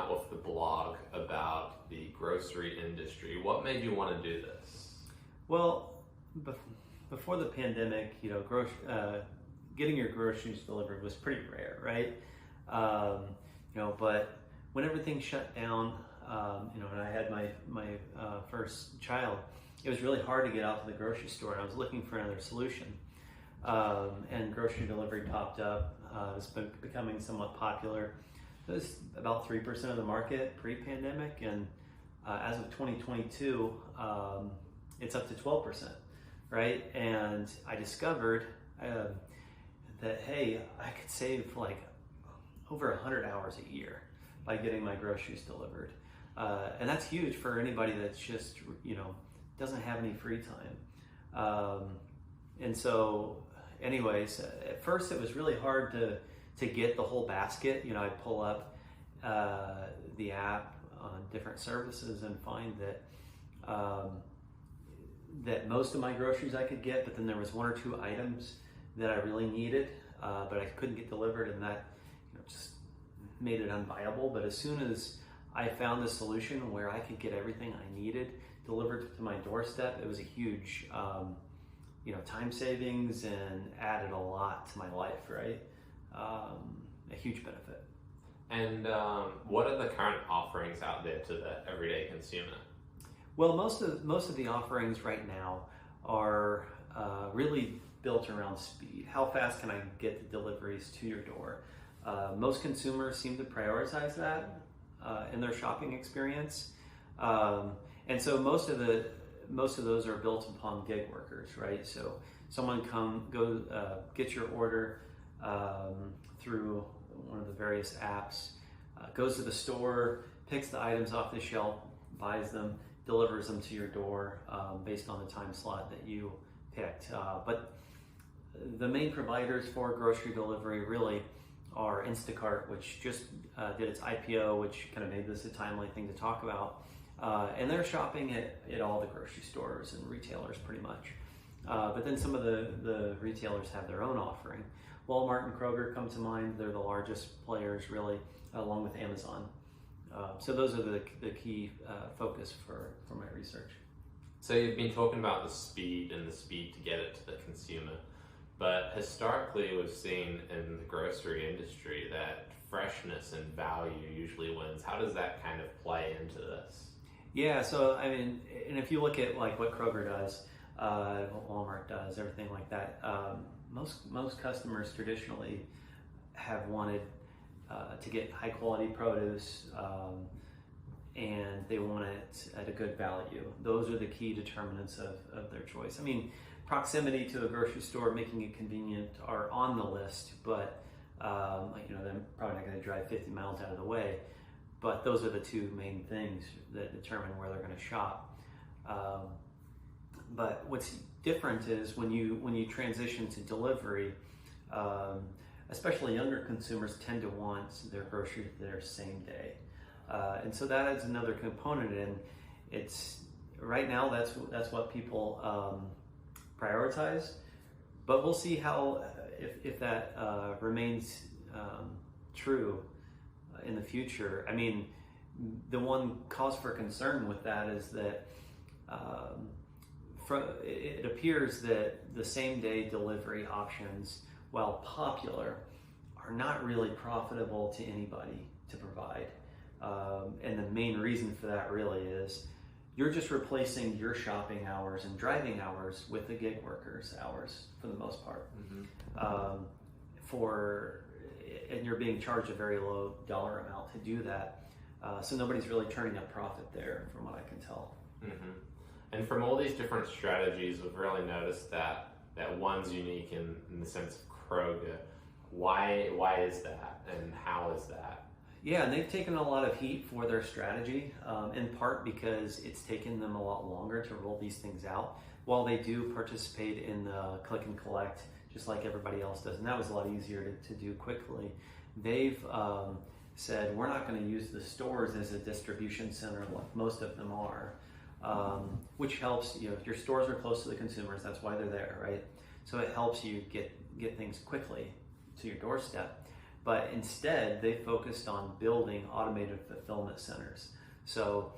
out with the blog about the grocery industry. What made you want to do this? Well, before the pandemic, getting your groceries delivered was pretty rare, right? But when everything shut down, and I had my first child, it was really hard to get out to the grocery store, and I was looking for another solution. And grocery delivery popped up. It's been becoming somewhat popular. It was about 3% of the market pre-pandemic, and as of 2022, it's up to 12%, right? And I discovered that, hey, I could save like over 100 hours a year by getting my groceries delivered. And that's huge for anybody that's just, doesn't have any free time. And so anyways, at first it was really hard to get the whole basket. I'd pull up the app on different services and find that most of my groceries I could get, but then there was one or two items that I really needed, but I couldn't get delivered, and that just made it unviable. But as soon as I found a solution where I could get everything I needed delivered to my doorstep, it was a huge time savings and added a lot to my life, right? A huge benefit. And what are the current offerings out there to the everyday consumer? Well, most of the offerings right now are really built around speed. How fast can I get the deliveries to your door? Most consumers seem to prioritize that in their shopping experience, and so most of those are built upon gig workers, right? So someone get your order through one of the various apps, goes to the store, picks the items off the shelf, buys them, delivers them to your door based on the time slot that you picked. But the main providers for grocery delivery really are Instacart, which just did its IPO, which kind of made this a timely thing to talk about. And they're shopping at all the grocery stores and retailers pretty much. But then some of the retailers have their own offering. Walmart and Kroger come to mind. They're the largest players really, along with Amazon. So those are the key focus for my research. So you've been talking about the speed to get it to the consumer. But historically, we've seen in the grocery industry that freshness and value usually wins. How does that kind of play into this? Yeah, so I mean, and if you look at like what Kroger does, what Walmart does, everything like that, most customers traditionally have wanted to get high quality produce, and they want it at a good value. Those are the key determinants of their choice. I mean, proximity to a grocery store, making it convenient are on the list, but they're probably not going to drive 50 miles out of the way. But those are the two main things that determine where they're going to shop. But what's different is when you transition to delivery, especially younger consumers tend to want their groceries there same day, and so that adds another component. And it's right now that's what people prioritize. But we'll see how if that remains true in the future. I mean, the one cause for concern with that is that it appears that the same day delivery options, while popular, are not really profitable to anybody to provide. And the main reason for that really is you're just replacing your shopping hours and driving hours with the gig workers' hours for the most part. Mm-hmm. And you're being charged a very low dollar amount to do that. So nobody's really turning a profit there, from what I can tell. Mm-hmm. And from all these different strategies, we've really noticed that one's unique in the sense of Kroger. Why is that, and how is that? Yeah, and they've taken a lot of heat for their strategy, in part because it's taken them a lot longer to roll these things out. While they do participate in the click and collect, just like everybody else does, and that was a lot easier to do quickly, they've said, we're not going to use the stores as a distribution center like most of them are, which helps. If your stores are close to the consumers, that's why they're there, right? So it helps you get things quickly to your doorstep. but instead they focused on building automated fulfillment centers. So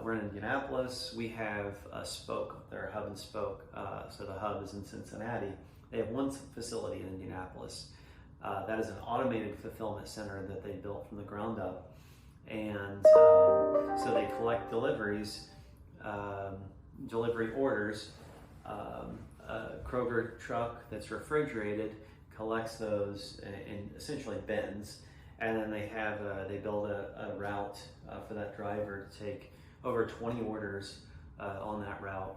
we're in Indianapolis. We have a spoke, their hub and spoke. So the hub is in Cincinnati. They have one facility in Indianapolis. That is an automated fulfillment center that they built from the ground up. And so they collect deliveries, delivery orders. A Kroger truck that's refrigerated collects those in essentially bins, and then they build a route for that driver to take over 20 orders on that route.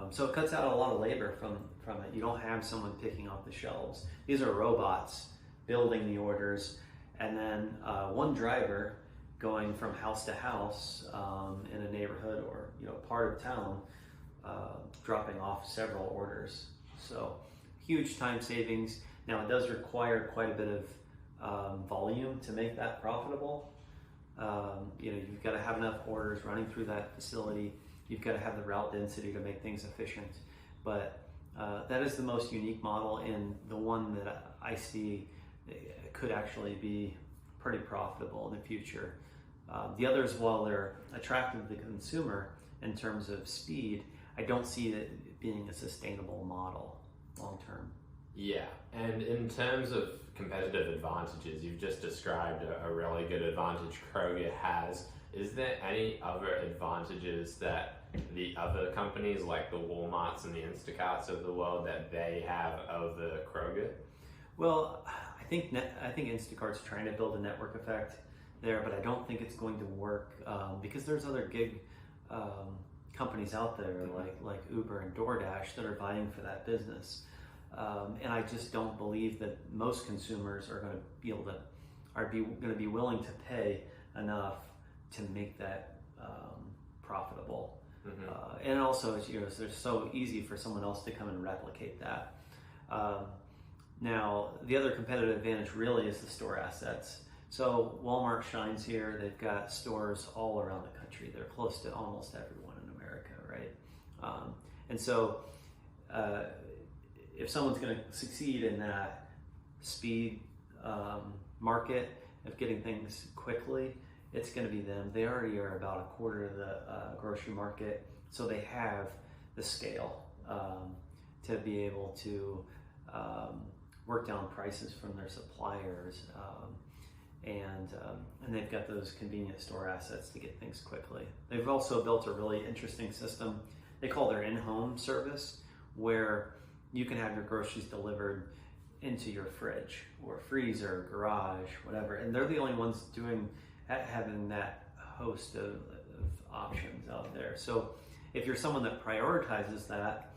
So it cuts out a lot of labor from it. You don't have someone picking off the shelves. These are robots building the orders, and then one driver going from house to house in a neighborhood or part of town, dropping off several orders. So huge time savings. Now it does require quite a bit of volume to make that profitable. You've got to have enough orders running through that facility. You've got to have the route density to make things efficient. But that is the most unique model, and the one that I see could actually be pretty profitable in the future. The others, while they're attractive to the consumer in terms of speed, I don't see it being a sustainable model long term. Yeah, and in terms of competitive advantages, you've just described a really good advantage Kroger has. Is there any other advantages that the other companies like the Walmarts and the Instacarts of the world that they have over Kroger? Well, I think Instacart's trying to build a network effect there, but I don't think it's going to work because there's other gig companies out there like Uber and DoorDash that are vying for that business. And I just don't believe that most consumers are going to be willing to pay enough to make that profitable. Mm-hmm. And also, they're so easy for someone else to come and replicate that. Now, the other competitive advantage really is the store assets. So Walmart shines here. They've got stores all around the country. They're close to almost everyone in America, right? And so if someone's going to succeed in that speed market of getting things quickly, it's going to be them. They already are about a quarter of the grocery market, so they have the scale to be able to work down prices from their suppliers, and they've got those convenient store assets to get things quickly. They've also built a really interesting system they call their in-home service, where you can have your groceries delivered into your fridge or freezer, garage, whatever, and they're the only ones having that host of options out there. So if you're someone that prioritizes that,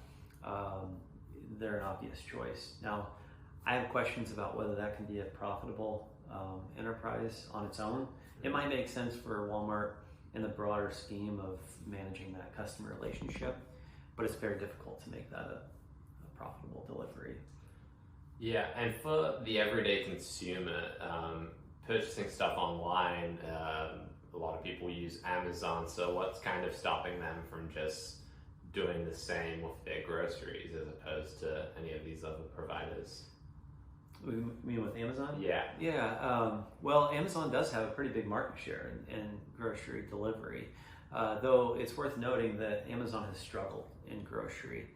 they're an obvious choice. Now, I have questions about whether that can be a profitable enterprise on its own. It might make sense for Walmart in the broader scheme of managing that customer relationship, but it's very difficult to make that a profitable delivery. Yeah, and for the everyday consumer, purchasing stuff online, a lot of people use Amazon, so what's kind of stopping them from just doing the same with their groceries as opposed to any of these other providers? You mean with Amazon? Yeah. Yeah, well, Amazon does have a pretty big market share in grocery delivery, though it's worth noting that Amazon has struggled in grocery.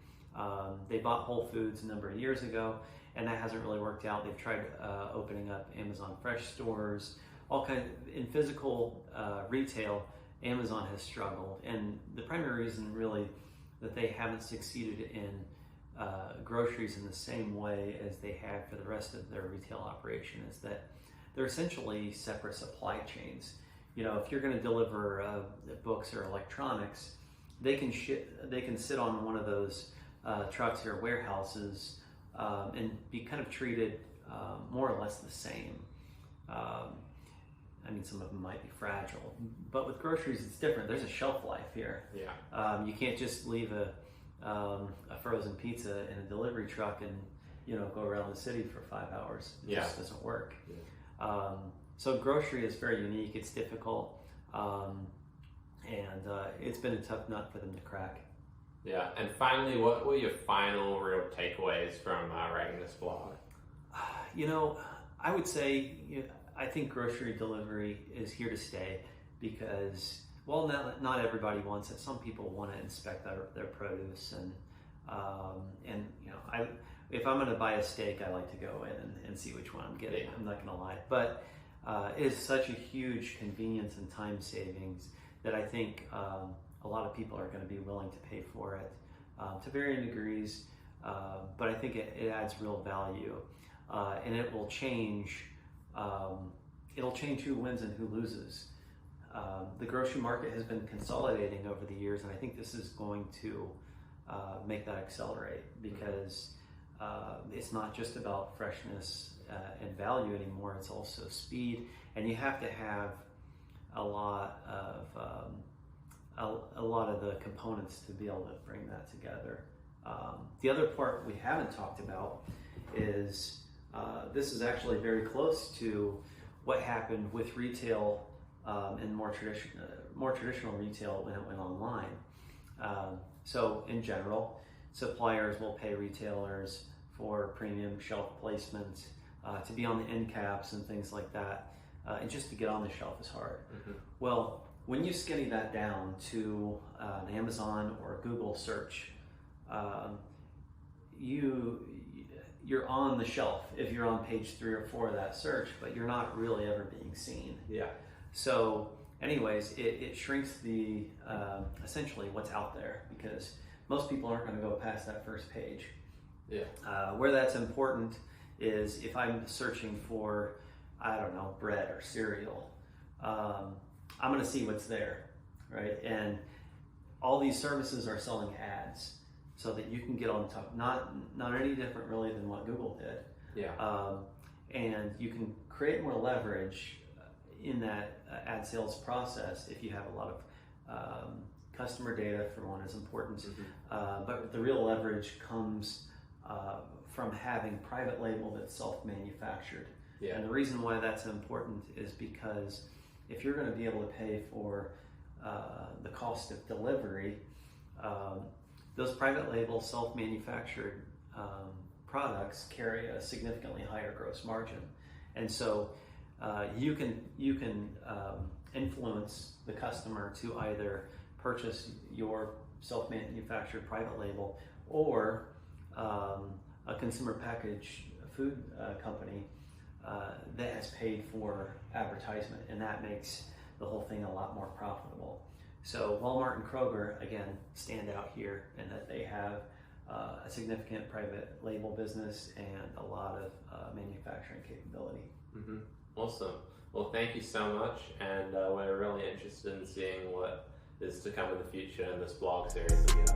They bought Whole Foods a number of years ago, and that hasn't really worked out. They've tried opening up Amazon Fresh stores, all kinds in physical retail. Amazon has struggled, and the primary reason really that they haven't succeeded in groceries in the same way as they have for the rest of their retail operation is that they're essentially separate supply chains. If you're going to deliver books or electronics, they can sit on one of those trucks or warehouses and be kind of treated more or less the same. Some of them might be fragile, but with groceries it's different. There's a shelf life here. Yeah. You can't just leave a frozen pizza in a delivery truck and go around the city for 5 hours. It just doesn't work. Yeah. So grocery is very unique. It's difficult, and it's been a tough nut for them to crack. Yeah, and finally, what were your final real takeaways from writing this blog? I would say, I think grocery delivery is here to stay because, well, not everybody wants it. Some people want to inspect their produce, and if I'm going to buy a steak, I like to go in and see which one I'm getting. I'm not going to lie, but it is such a huge convenience and time savings that I think a lot of people are going to be willing to pay for it to varying degrees. But I think it adds real value, and it will change. It'll change who wins and who loses. The grocery market has been consolidating over the years, and I think this is going to make that accelerate because it's not just about freshness and value anymore. It's also speed, and you have to have a lot of the components to be able to bring that together. The other part we haven't talked about is this is actually very close to what happened with retail and more traditional retail when it went online. So in general, suppliers will pay retailers for premium shelf placement, to be on the end caps and things like that, and just to get on the shelf is hard. Mm-hmm. Well, when you skinny that down to an Amazon or Google search, you're on the shelf if you're on page 3 or 4 of that search, but you're not really ever being seen. Yeah. So anyways, it shrinks the essentially what's out there because most people aren't going to go past that first page. Yeah. Where that's important is if I'm searching for, I don't know, bread or cereal, I'm going to see what's there, right? And all these services are selling ads so that you can get on top. Not any different really than what Google did. Yeah. And you can create more leverage in that ad sales process if you have a lot of customer data, for one, is important. Mm-hmm. But the real leverage comes from having private label that's self-manufactured. Yeah. And the reason why that's important is because if you're going to be able to pay for the cost of delivery, those private label self-manufactured products carry a significantly higher gross margin. And so you can influence the customer to either purchase your self-manufactured private label or a consumer packaged food company that has paid for advertisement, and that makes the whole thing a lot more profitable. So Walmart and Kroger, again, stand out here in that they have a significant private label business and a lot of manufacturing capability. Mm-hmm. Awesome. Well, thank you so much, and we're really interested in seeing what is to come in the future in this blog series of yours.